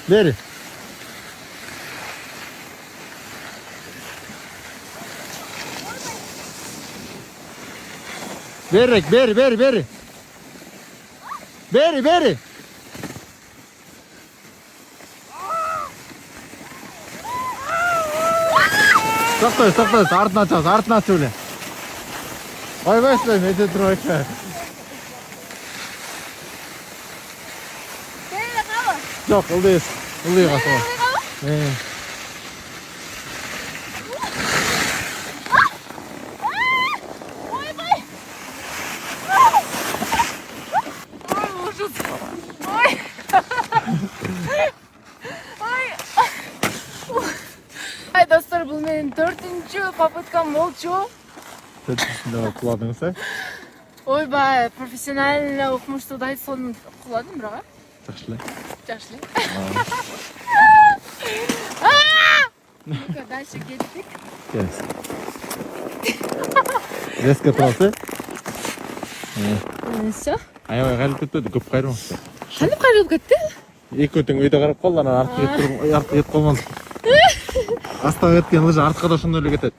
Beri. Beri, beri, beri, beri. Beri, beri. Тоқтойсыз, артына шығасыз өле. Ойбайсыз, мете тұрайыққа. Бері қалы? Жоқ, ұлдайыз. Ұлдайға соға. Ойбай! Ой, ужас! Ой! Ай, достар, бұл менің 4-ші попыткам болчу. Төртіншінде құладыңыз, ә? Ойбай, профессионально оқымыштыдай соны құладым, бірақ? Жақшылай. Жақшылай. Ну-ка, дальше кеттік. Келесі. Резко тұрасы. Все. Аяғай қайылып кетпеді, көп қайырмақты. Қанып қайрылып кетті? Екі өтің өйді қарап қалды, артық ет қолмады. Астағы еткен лыжы артқа да шынды өлі кетеді.